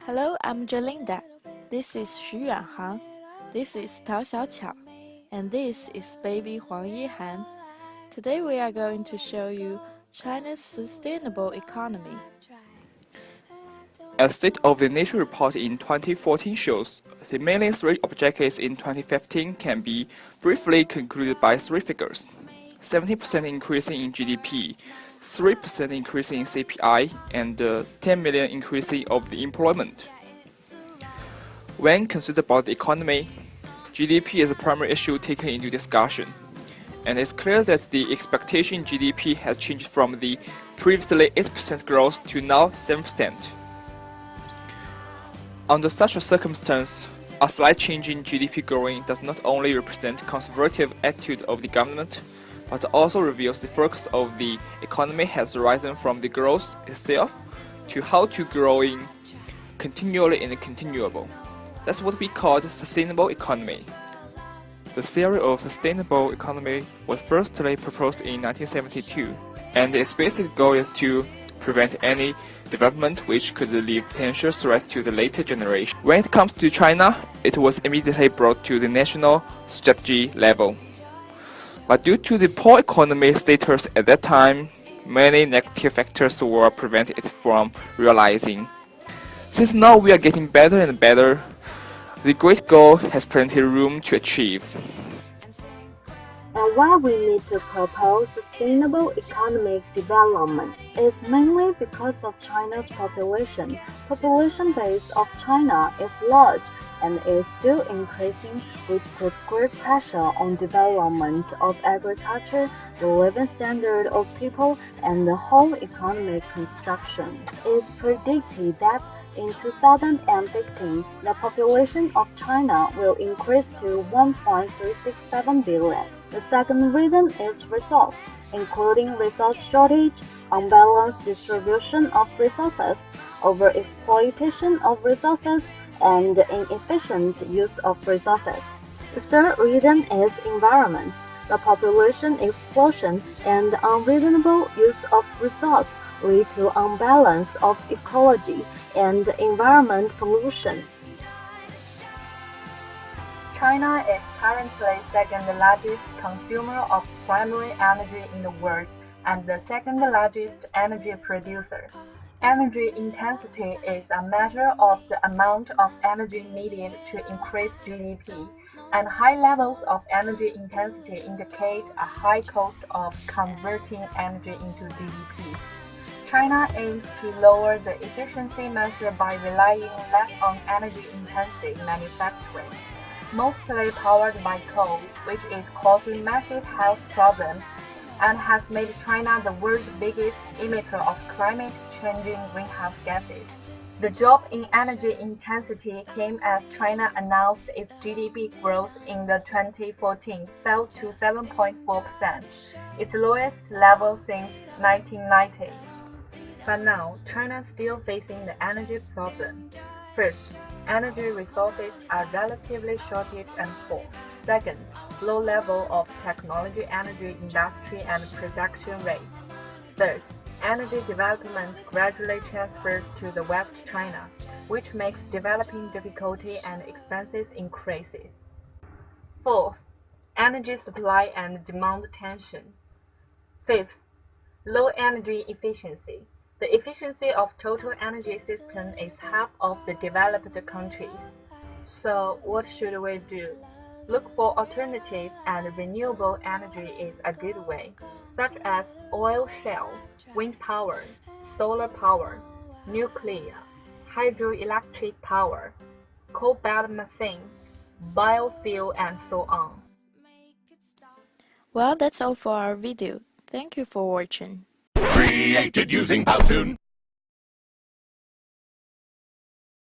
Hello, I'm Jelinda. This is Xu Yuanhang. This is Tao Xiaoqiao. And this is baby Huang Yihan. Today we are going to show you China's sustainable economy. A State of the Nation report in 2014 shows the main three objectives in 2015 can be briefly concluded by three figures: 70% increasing in GDP, 3% increasing in CPI, and 10 million increasing of the employment. When considered about the economy, GDP is the primary issue taken into discussion, and it's clear that the expectation in GDP has changed from the previously 8% growth to now 7%. Under such a circumstance, a slight change in GDP growing does not only represent conservative attitude of the government, but also reveals the focus of the economy has risen from the growth itself to how to growing continually and continuable. That's what we call sustainable economy. The theory of sustainable economy was firstly proposed in 1972, and its basic goal is to prevent any development which could leave potential threats to the later generation. When it comes to China, it was immediately brought to the national strategy level. But due to the poor economic status at that time, many negative factors were preventing it from realizing. Since now we are getting better and better, the great goal has plenty of room to achieve. And why we need to propose sustainable economic development is mainly because of China's population. Population base of China is large and is still increasing, which put great pressure on development of agriculture, the living standard of people, and the whole economic construction. It is predicted that in 2015, the population of China will increase to 1.367 billion. The second reason is resource, including resource shortage, unbalanced distribution of resources, overexploitation of resources, and inefficient use of resources. The third reason is environment. The population explosion and unreasonable use of resource lead to unbalance of ecology and environment pollution. China is currently second largest consumer of primary energy in the world and the second largest energy producer. Energy intensity is a measure of the amount of energy needed to increase GDP, and high levels of energy intensity indicate a high cost of converting energy into GDP. China aims to lower the efficiency measure by relying less on energy-intensive manufacturing, mostly powered by coal, which is causing massive health problems and has made China the world's biggest emitter of climate-changing greenhouse gases. The drop in energy intensity came as China announced its GDP growth in the 2014 fell to 7.4%, its lowest level since 1990. But now, China is still facing the energy problem. First, energy resources are relatively shortage and poor. Second, low level of technology, energy industry, and production rate. Third, energy development gradually transfers to the West China, which makes developing difficulty and expenses increases. Fourth, energy supply and demand tension. Fifth, low energy efficiency. The efficiency of total energy system is half of the developed countries. So what should we do? Look for alternative and renewable energy is a good way, such as oil shale, wind power, solar power, nuclear, hydroelectric power, coal-bed methane, biofuel, and so on. Well, that's all for our video. Thank you for watching. Created using Powtoon.